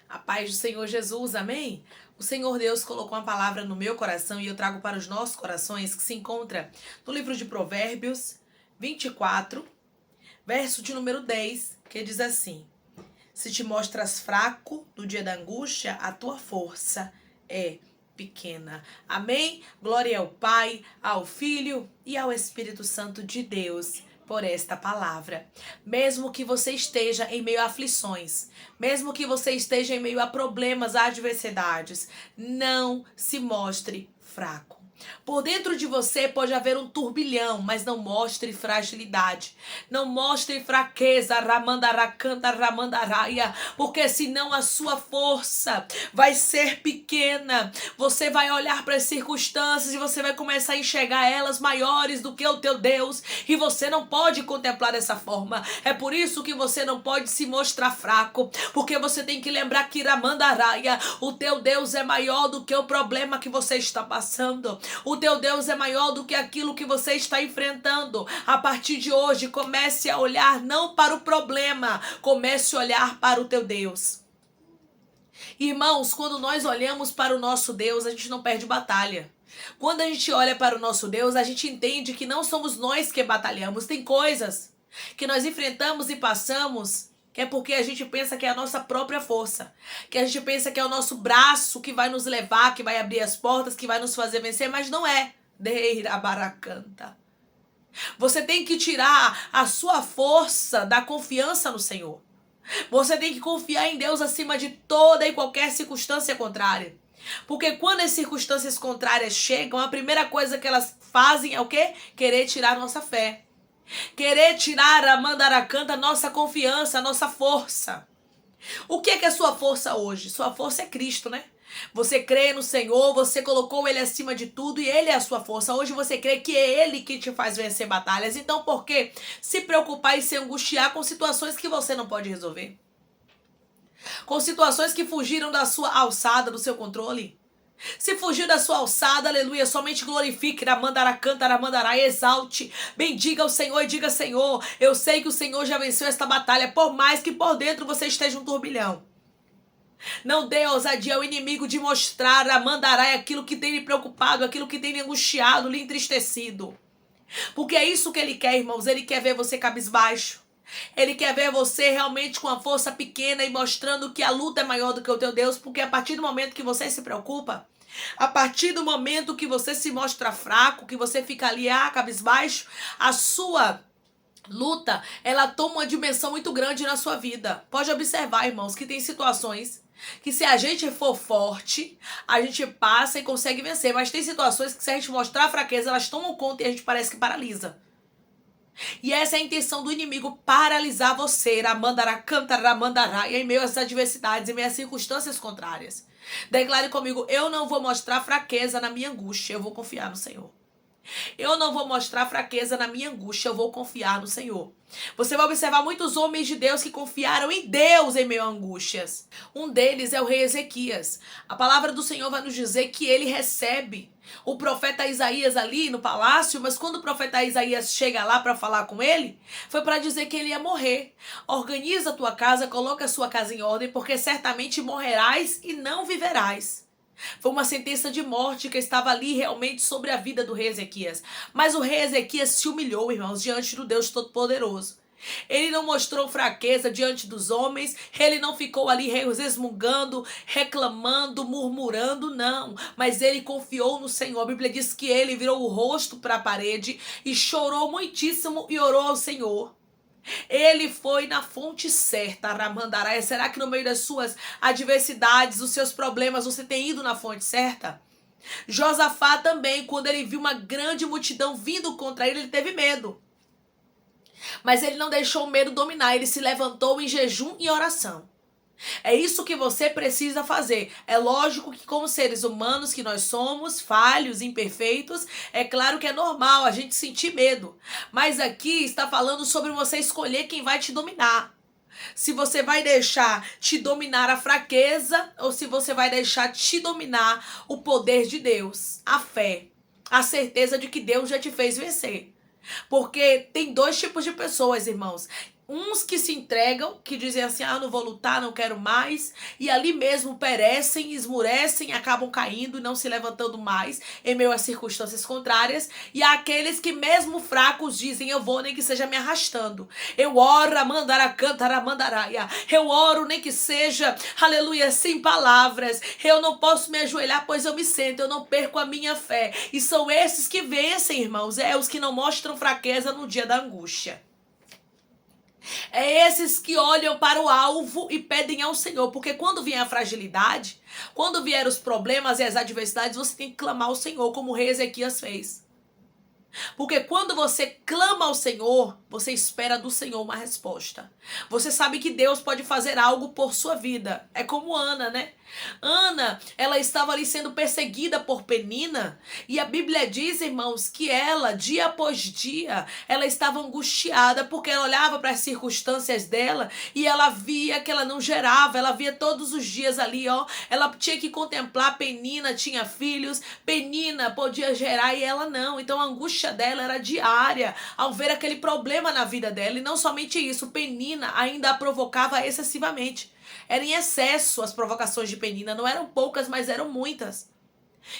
A paz do Senhor Jesus, amém? O Senhor Deus colocou uma palavra no meu coração e eu trago para os nossos corações, que se encontra no livro de Provérbios 24, verso de número 10, que diz assim: Se te mostras fraco no dia da angústia, a tua força é pequena. Amém? Glória ao Pai, ao Filho e ao Espírito Santo de Deus por esta palavra. Mesmo que você esteja em meio a aflições, mesmo que você esteja em meio a problemas, a adversidades, não se mostre fraco. Por dentro de você pode haver um turbilhão, mas não mostre fragilidade. Não mostre fraqueza, ramandaracanta, ramandaraia, porque senão a sua força vai ser pequena. Você vai olhar para as circunstâncias e você vai começar a enxergar elas maiores do que o teu Deus. E você não pode contemplar dessa forma. É por isso que você não pode se mostrar fraco, porque você tem que lembrar que ramandaraia, o teu Deus é maior do que o problema que você está passando. O teu Deus é maior do que aquilo que você está enfrentando. A partir de hoje, comece a olhar não para o problema, comece a olhar para o teu Deus. Irmãos, quando nós olhamos para o nosso Deus, a gente não perde batalha. Quando a gente olha para o nosso Deus, a gente entende que não somos nós que batalhamos. Tem coisas que nós enfrentamos e passamos que é porque a gente pensa que é a nossa própria força, que a gente pensa que é o nosso braço que vai nos levar, que vai abrir as portas, que vai nos fazer vencer, mas não é. Deira baracanta. Você tem que tirar a sua força da confiança no Senhor. Você tem que confiar em Deus acima de toda e qualquer circunstância contrária. Porque quando as circunstâncias contrárias chegam, a primeira coisa que elas fazem é o quê? Querer tirar nossa fé. Querer tirar a mandaracanta, nossa confiança, nossa força. O que é a sua força hoje? Sua força é Cristo, né? Você crê no Senhor, você colocou Ele acima de tudo e Ele é a sua força. Hoje você crê que é Ele que te faz vencer batalhas. Então por que se preocupar e se angustiar com situações que você não pode resolver? Com situações que fugiram da sua alçada, do seu controle? Se fugir da sua alçada, aleluia, somente glorifique, ramandaracanta, ramandarai, exalte, bendiga o Senhor e diga: Senhor, eu sei que o Senhor já venceu esta batalha, por mais que por dentro você esteja um turbilhão. Não dê ousadia ao inimigo de mostrar, ramandarai, aquilo que tem lhe preocupado, aquilo que tem lhe angustiado, lhe entristecido. Porque é isso que ele quer, irmãos, ele quer ver você cabisbaixo. Ele quer ver você realmente com a força pequena e mostrando que a luta é maior do que o teu Deus, porque a partir do momento que você se preocupa, a partir do momento que você se mostra fraco, que você fica ali, cabisbaixo, a sua luta, ela toma uma dimensão muito grande na sua vida. Pode observar, irmãos, que tem situações que se a gente for forte, a gente passa e consegue vencer. Mas tem situações que se a gente mostrar fraqueza, elas tomam conta e a gente parece que paralisa. E essa é a intenção do inimigo, paralisar você, ramandaracanta, ramandarai, em meio às adversidades, em meio às circunstâncias contrárias. Declare comigo: eu não vou mostrar fraqueza na minha angústia, eu vou confiar no Senhor. Eu não vou mostrar fraqueza na minha angústia, eu vou confiar no Senhor. Você vai observar muitos homens de Deus que confiaram em Deus em meio a angústias. Um deles é o rei Ezequias. A palavra do Senhor vai nos dizer que ele recebe o profeta Isaías ali no palácio, mas quando o profeta Isaías chega lá para falar com ele, foi para dizer que ele ia morrer. Organiza a tua casa, coloca a sua casa em ordem, porque certamente morrerás e não viverás. Foi uma sentença de morte que estava ali realmente sobre a vida do rei Ezequias. Mas o rei Ezequias se humilhou, irmãos, diante do Deus Todo-Poderoso. Ele não mostrou fraqueza diante dos homens, ele não ficou ali resmungando, reclamando, murmurando, não. Mas ele confiou no Senhor. A Bíblia diz que ele virou o rosto para a parede e chorou muitíssimo e orou ao Senhor. Ele foi na fonte certa, Ramandaraia. Será que no meio das suas adversidades, dos seus problemas, você tem ido na fonte certa? Josafá também, quando ele viu uma grande multidão vindo contra ele, ele teve medo. Mas ele não deixou o medo dominar, ele se levantou em jejum e oração. É isso que você precisa fazer. É lógico que como seres humanos que nós somos, falhos, imperfeitos, é claro que é normal a gente sentir medo. Mas aqui está falando sobre você escolher quem vai te dominar. Se você vai deixar te dominar a fraqueza ou se você vai deixar te dominar o poder de Deus, a fé, a certeza de que Deus já te fez vencer. Porque tem dois tipos de pessoas, irmãos. uns que se entregam, que dizem assim, não vou lutar, não quero mais, e ali mesmo perecem, esmurecem, acabam caindo e não se levantando mais em meio a circunstâncias contrárias, e há aqueles que mesmo fracos dizem, eu vou nem que seja me arrastando, eu oro, amandara, cantara, mandaraia, eu oro nem que seja, aleluia, sem palavras, eu não posso me ajoelhar, pois eu me sento, eu não perco a minha fé, e são esses que vencem, irmãos, os que não mostram fraqueza no dia da angústia. É esses que olham para o alvo e pedem ao Senhor. Porque quando vier a fragilidade, quando vier os problemas e as adversidades, você tem que clamar ao Senhor, como o rei Ezequias fez. Porque quando você clama ao Senhor, você espera do Senhor uma resposta. Você sabe que Deus pode fazer algo por sua vida. É como Ana, né? Ana, ela estava ali sendo perseguida por Penina, e a Bíblia diz, irmãos, que ela, dia após dia, ela estava angustiada, porque ela olhava para as circunstâncias dela, e ela via que ela não gerava, ela via todos os dias ali, ela tinha que contemplar, Penina tinha filhos, Penina podia gerar e ela não, então a angústia dela era diária, ao ver aquele problema na vida dela, e não somente isso, Penina ainda a provocava excessivamente. Era em excesso as provocações de Penina, não eram poucas, mas eram muitas.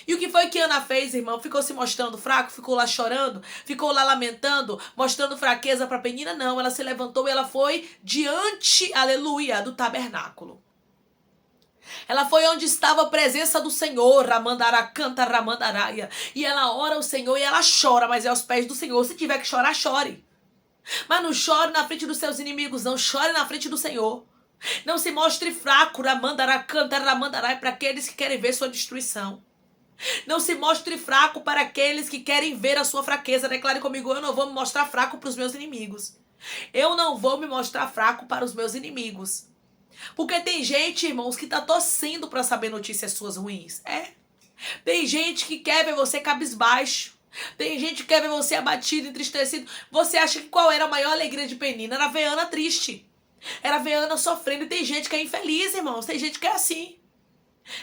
E o que foi que Ana fez, irmão? Ficou se mostrando fraco, ficou lá chorando, ficou lá lamentando, mostrando fraqueza para Penina? Não, ela se levantou e ela foi diante, aleluia, do tabernáculo. Ela foi onde estava a presença do Senhor, Ramandara canta Ramandaraia, e ela ora ao Senhor e ela chora, mas é aos pés do Senhor. Se tiver que chorar, chore. Mas não chore na frente dos seus inimigos, não, chore na frente do Senhor. Não se mostre fraco, Ramandara canta Ramandarai, para aqueles que querem ver sua destruição. Não se mostre fraco para aqueles que querem ver a sua fraqueza. Declare comigo, eu não vou me mostrar fraco para os meus inimigos. Eu não vou me mostrar fraco para os meus inimigos. Porque tem gente, irmãos, que está torcendo para saber notícias suas ruins. Tem gente que quer ver você cabisbaixo. Tem gente que quer ver você abatido, entristecido. Você acha que qual era a maior alegria de Penina? Era ver Ana triste. Era ver Ana sofrendo. E tem gente que é infeliz, irmãos. Tem gente que é assim.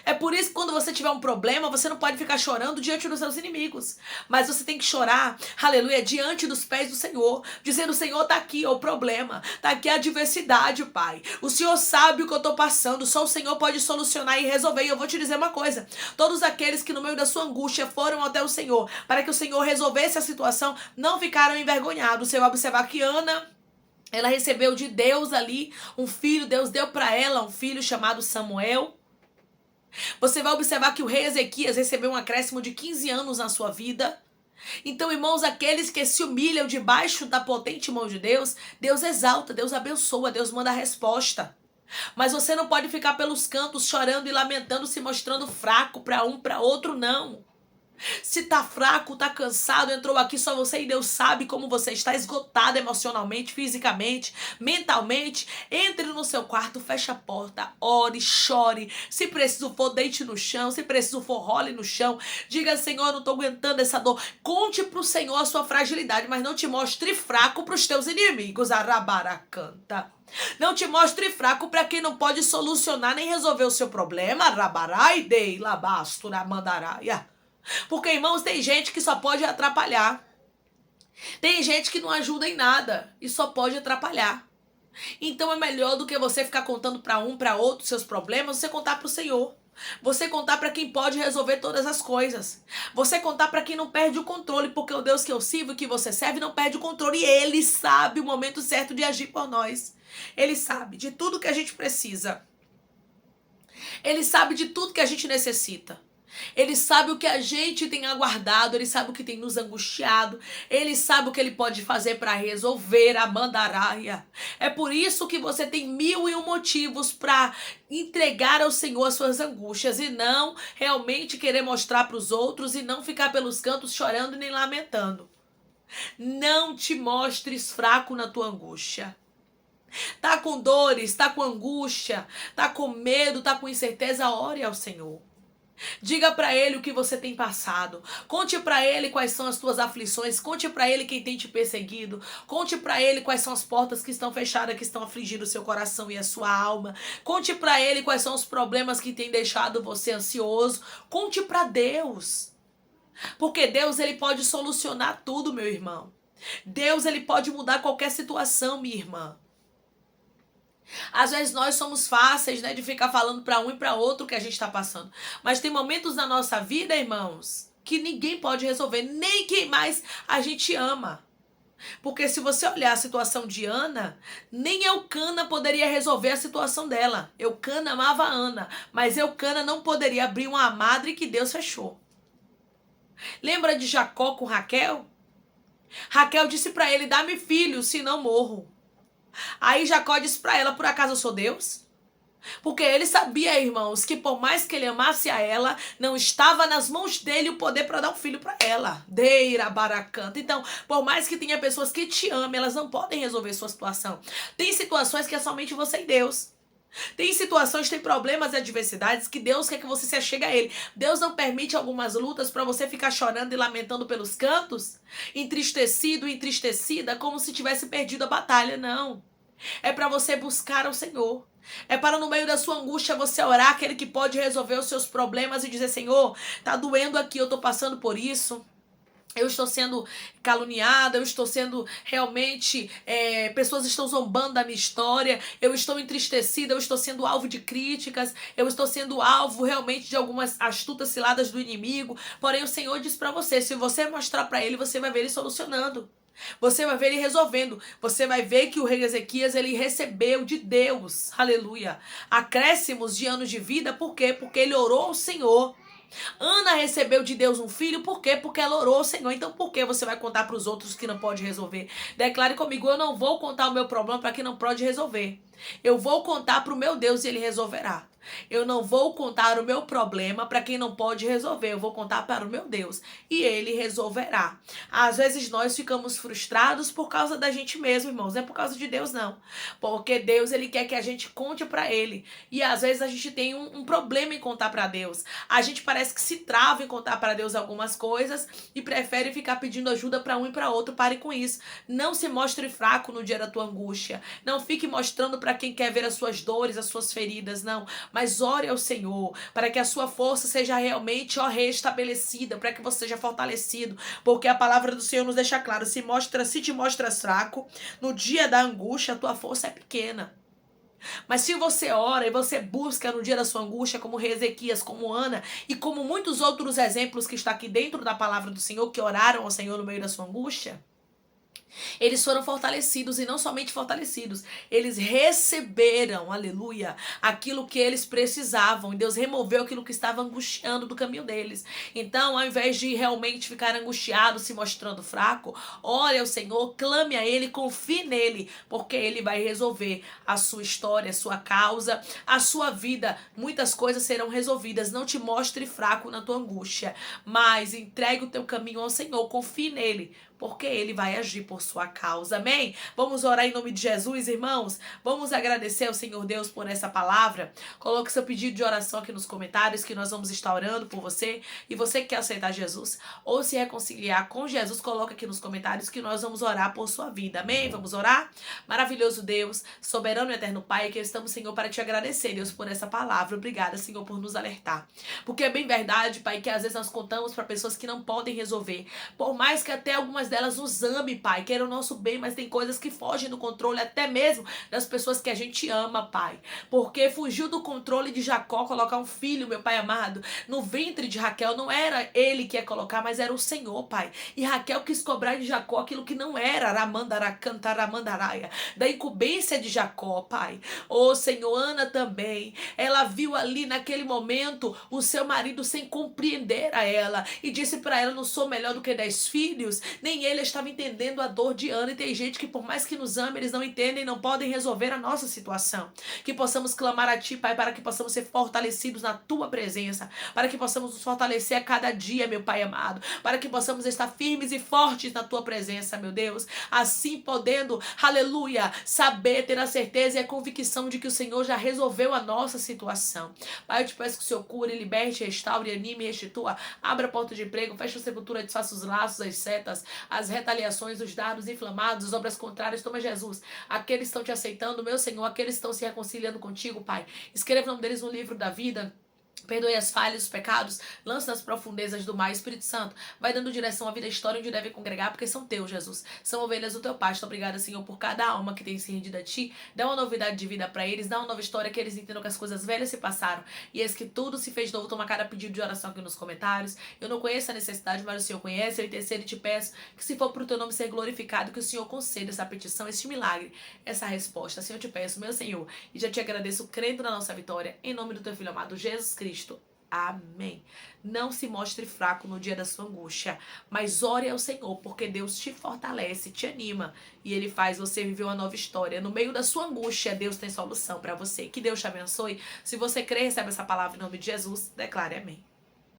É por isso que quando você tiver um problema, você não pode ficar chorando diante dos seus inimigos. Mas você tem que chorar, aleluia, diante dos pés do Senhor. Dizendo, Senhor, tá aqui o problema. Tá aqui a adversidade, Pai. O Senhor sabe o que eu tô passando. Só o Senhor pode solucionar e resolver. E eu vou te dizer uma coisa. Todos aqueles que no meio da sua angústia foram até o Senhor, para que o Senhor resolvesse a situação, não ficaram envergonhados. Você vai observar que Ana, ela recebeu de Deus ali um filho. Deus deu para ela um filho chamado Samuel. Você vai observar que o rei Ezequias recebeu um acréscimo de 15 anos na sua vida. Então, irmãos, aqueles que se humilham debaixo da potente mão de Deus, Deus exalta, Deus abençoa, Deus manda a resposta. Mas você não pode ficar pelos cantos chorando e lamentando, se mostrando fraco para um, para outro, não. Se tá fraco, tá cansado, entrou aqui só você e Deus sabe como você está esgotado emocionalmente, fisicamente, mentalmente, entre no seu quarto, feche a porta, ore, chore, se preciso for, deite no chão, se preciso for, role no chão, diga, Senhor, eu não tô aguentando essa dor, conte pro Senhor a sua fragilidade, mas não te mostre fraco pros teus inimigos, arabaracanta. Não te mostre fraco para quem não pode solucionar nem resolver o seu problema, arabarai dei labastura mandaraia. Porque, irmãos, tem gente que só pode atrapalhar. Tem gente que não ajuda em nada e só pode atrapalhar. Então é melhor do que você ficar contando para um, para outro seus problemas, você contar para o Senhor. Você contar para quem pode resolver todas as coisas. Você contar para quem não perde o controle, porque o Deus que eu sirvo, que você serve, não perde o controle. E Ele sabe o momento certo de agir por nós. Ele sabe de tudo que a gente precisa. Ele sabe de tudo que a gente necessita. Ele sabe o que a gente tem aguardado, ele sabe o que tem nos angustiado, ele sabe o que ele pode fazer para resolver a mandaraia. É por isso que você tem 1001 motivos para entregar ao Senhor as suas angústias e não realmente querer mostrar para os outros e não ficar pelos cantos chorando nem lamentando. Não te mostres fraco na tua angústia. Tá com dores, tá com angústia, tá com medo, tá com incerteza, ore ao Senhor. Diga para Ele o que você tem passado. Conte para Ele quais são as tuas aflições. Conte para Ele quem tem te perseguido. Conte para Ele quais são as portas que estão fechadas, que estão afligindo o seu coração e a sua alma. Conte para Ele quais são os problemas que têm deixado você ansioso. Conte para Deus. Porque Deus, Ele pode solucionar tudo, meu irmão. Deus, Ele pode mudar qualquer situação, minha irmã. Às vezes nós somos fáceis, né, de ficar falando para um e para outro o que a gente está passando. Mas tem momentos na nossa vida, irmãos, que ninguém pode resolver, nem quem mais a gente ama. Porque se você olhar a situação de Ana, nem Eucana poderia resolver a situação dela. Eucana amava Ana, mas Eucana não poderia abrir uma madre que Deus fechou. Lembra de Jacó com Raquel? Raquel disse para ele: dá-me filho, senão morro. Aí Jacó disse para ela: por acaso eu sou Deus? Porque ele sabia, irmãos, que por mais que ele amasse a ela, não estava nas mãos dele o poder para dar um filho para ela. Deira baracanta. Então, por mais que tenha pessoas que te amem, elas não podem resolver sua situação. Tem situações que é somente você e Deus. Tem situações, tem problemas e adversidades que Deus quer que você se achegue a Ele. Deus não permite algumas lutas para você ficar chorando e lamentando pelos cantos, entristecido, entristecida, como se tivesse perdido a batalha. Não. É para você buscar ao Senhor. É para no meio da sua angústia você orar aquele que pode resolver os seus problemas e dizer: Senhor, tá doendo aqui, eu tô passando por isso. Eu estou sendo caluniada, eu estou sendo realmente, pessoas estão zombando da minha história, eu estou entristecida, eu estou sendo alvo de críticas, eu estou sendo alvo realmente de algumas astutas ciladas do inimigo. Porém, o Senhor diz para você: se você mostrar para ele, você vai ver ele solucionando. Você vai ver ele resolvendo. Você vai ver que o rei Ezequias, ele recebeu de Deus, aleluia, acréscimos de anos de vida. Por quê? Porque ele orou ao Senhor. Ana recebeu de Deus um filho, por quê? Porque ela orou ao Senhor. Então por que você vai contar para os outros que não pode resolver? Declare comigo: eu não vou contar o meu problema para quem não pode resolver. Eu vou contar para o meu Deus e ele resolverá. Eu não vou contar o meu problema para quem não pode resolver. Eu vou contar para o meu Deus e ele resolverá. Às vezes nós ficamos frustrados por causa da gente mesmo, irmãos. Não é por causa de Deus, não. Porque Deus, ele quer que a gente conte para ele. E às vezes a gente tem um problema em contar para Deus. A gente parece que se trava em contar para Deus algumas coisas e prefere ficar pedindo ajuda para um e para outro. Pare com isso. Não se mostre fraco no dia da tua angústia. Não fique mostrando para quem quer ver as suas dores, as suas feridas, não. Mas ore ao Senhor, para que a sua força seja realmente, restabelecida, para que você seja fortalecido, porque a palavra do Senhor nos deixa claro: se te mostras fraco, no dia da angústia, a tua força é pequena. Mas se você ora e você busca no dia da sua angústia, como rei Ezequias, como Ana, e como muitos outros exemplos que está aqui dentro da palavra do Senhor, que oraram ao Senhor no meio da sua angústia, eles foram fortalecidos, e não somente fortalecidos, eles receberam, aleluia, aquilo que eles precisavam. Deus removeu aquilo que estava angustiando do caminho deles. Então, ao invés de realmente ficar angustiado, se mostrando fraco, ore ao Senhor, clame a Ele, confie nele, porque Ele vai resolver a sua história, a sua causa, a sua vida. Muitas coisas serão resolvidas. Não te mostre fraco na tua angústia, mas entregue o teu caminho ao Senhor, confie nele, porque ele vai agir por sua causa. Amém? Vamos orar em nome de Jesus, irmãos? Vamos agradecer ao Senhor Deus por essa palavra. Coloque seu pedido de oração aqui nos comentários, que nós vamos estar orando por você. E você que quer aceitar Jesus ou se reconciliar com Jesus, coloque aqui nos comentários que nós vamos orar por sua vida. Amém? Vamos orar? Maravilhoso Deus, soberano e eterno Pai, que estamos, Senhor, para te agradecer, Deus, por essa palavra. Obrigada, Senhor, por nos alertar. Porque é bem verdade, Pai, que às vezes nós contamos para pessoas que não podem resolver. Por mais que até algumas delas nos ame, Pai, queiram o nosso bem, mas tem coisas que fogem do controle até mesmo das pessoas que a gente ama, Pai. Porque fugiu do controle de Jacó colocar um filho, meu Pai amado, no ventre de Raquel. Não era ele que ia colocar, mas era o Senhor, Pai. E Raquel quis cobrar de Jacó aquilo que não era, Aramandaracantaramandaraia, da incumbência de Jacó, Pai. Ô Senhor, Ana também, ela viu ali naquele momento o seu marido sem compreender a ela e disse para ela: não sou melhor do que 10 filhos. Nem ele estava entendendo a dor de Ana. E tem gente que, por mais que nos ame, eles não entendem e não podem resolver a nossa situação. Que possamos clamar a Ti, Pai, para que possamos ser fortalecidos na Tua presença, para que possamos nos fortalecer a cada dia, meu Pai amado, para que possamos estar firmes e fortes na Tua presença, meu Deus, assim podendo, aleluia, saber, ter a certeza e a convicção de que o Senhor já resolveu a nossa situação. Pai, eu te peço que o Senhor cure, liberte, restaure, anime, restitua, abra a porta de emprego, feche a sepultura, desfaça os laços, as setas, as retaliações, os dardos inflamados, as obras contrárias. Toma, Jesus, aqueles estão te aceitando, meu Senhor, aqueles estão se reconciliando contigo, Pai. Escreva o nome deles no livro da vida. Perdoe as falhas, os pecados, lança nas profundezas do mar, Espírito Santo. Vai dando direção à vida, à história onde deve congregar, porque são teus, Jesus. São ovelhas do teu pasto. Obrigada, Senhor, por cada alma que tem se rendido a ti. Dá uma novidade de vida para eles, dá uma nova história, que eles entendam que as coisas velhas se passaram. E eis que tudo se fez novo. Toma cada pedido de oração aqui nos comentários. Eu não conheço a necessidade, mas o Senhor conhece. Eu intercedo e te peço que, se for para o teu nome ser glorificado, que o Senhor conceda essa petição, este milagre, essa resposta. Senhor, eu te peço, meu Senhor, e já te agradeço crendo na nossa vitória, em nome do teu Filho amado, Jesus Cristo. Amém. Não se mostre fraco no dia da sua angústia, mas ore ao Senhor, porque Deus te fortalece, te anima e Ele faz você viver uma nova história. No meio da sua angústia, Deus tem solução para você. Que Deus te abençoe. Se você crê, recebe essa palavra em nome de Jesus, declare amém.